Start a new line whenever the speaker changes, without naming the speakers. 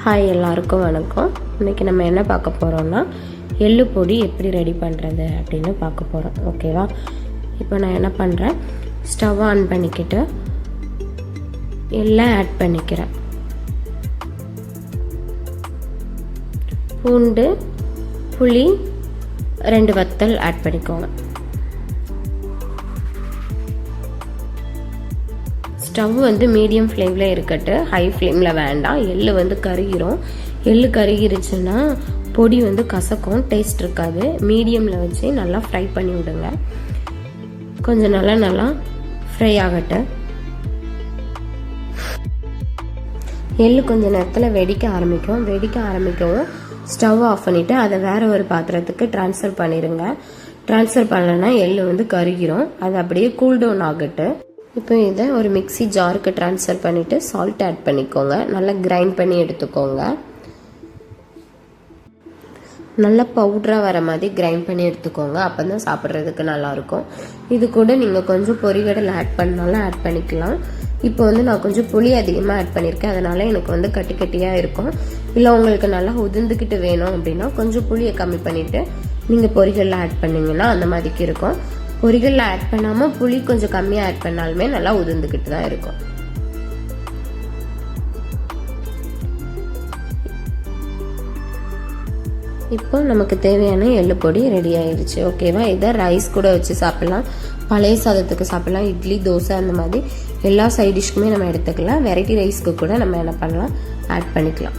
Hi, எல்லாருக்கும் வணக்கம். இன்றைக்கி நம்ம என்ன பார்க்க போகிறோம்னா எள்ளு பொடி எப்படி ரெடி பண்ணுறது அப்படின்னு பார்க்க போகிறோம். ஓகேவா? இப்போ நான் என்ன பண்ணுறேன், ஸ்டவ் ஆன் பண்ணிக்கிட்டு எல்லாம் ஆட் பண்ணிக்கிறேன். பூண்டு, புளி, 2 வத்தல் ஆட் பண்ணிக்கோங்க. ஸ்டவ் மீடியம் ஃப்ளேமில் இருக்கட்டு, ஹை ஃப்ளேமில் வேண்டாம். எள்ளு கருகிரும். எள்ளு கருகிருச்சுன்னா பொடி கசக்கும், டேஸ்ட் இருக்காது. மீடியமில் வச்சு நல்லா ஃப்ரை பண்ணி விடுங்க. கொஞ்சம் நல்லா ஃப்ரை ஆகட்டும். எள்ளு கொஞ்சம் நேரத்தில் வெடிக்க ஆரம்பிக்கவும் ஸ்டவ் ஆஃப் பண்ணிவிட்டு அதை வேற ஒரு பாத்திரத்துக்கு ட்ரான்ஸ்ஃபர் பண்ணிடுங்க. ட்ரான்ஸ்ஃபர் பண்ணலைன்னா எள்ளு கருகிரும். அது அப்படியே கூல் டவுன் ஆகட்டும். இப்போ இதை ஒரு மிக்ஸி ஜாருக்கு ட்ரான்ஸ்ஃபர் பண்ணிவிட்டு சால்ட் ஆட் பண்ணிக்கோங்க. நல்லா கிரைண்ட் பண்ணி எடுத்துக்கோங்க. நல்லா பவுடராக வர மாதிரி கிரைண்ட் பண்ணி எடுத்துக்கோங்க. அப்போ தான் சாப்பிட்றதுக்கு நல்லாயிருக்கும். இது கூட நீங்கள் கொஞ்சம் பொரிகடலை ஆட் பண்ணாலும் ஆட் பண்ணிக்கலாம். இப்போ நான் கொஞ்சம் புளி அதிகமாக ஆட் பண்ணியிருக்கேன். அதனால் எனக்கு கட்டி கட்டியாக இருக்கும். இல்லை உங்களுக்கு நல்லா உதிர்ந்துக்கிட்டு வேணும் அப்படின்னா கொஞ்சம் புளியை கம்மி பண்ணிவிட்டு நீங்கள் பொரிகடலை ஆட் பண்ணிங்கன்னா அந்த மாதிரிக்கு இருக்கும். பொரிகடலை ஆட் பண்ணாமல் புளி கொஞ்சம் கம்மியாக ஆட் பண்ணாலுமே நல்லா உதிர்ந்துக்கிட்டு தான் இருக்கும். இப்போ நமக்கு தேவையான எள்ளு பொடி ரெடி ஆயிடுச்சு. ஓகேவா? இதை ரைஸ் கூட வச்சு சாப்பிட்லாம், பழைய சாதத்துக்கு சாப்பிட்லாம், இட்லி, தோசை அந்த மாதிரி எல்லா சைட் டிஷ்க்குமே நம்ம எடுத்துக்கலாம். வெரைட்டி ரைஸ்க்கு கூட நம்ம என்ன பண்ணலாம், ஆட் பண்ணிக்கலாம்.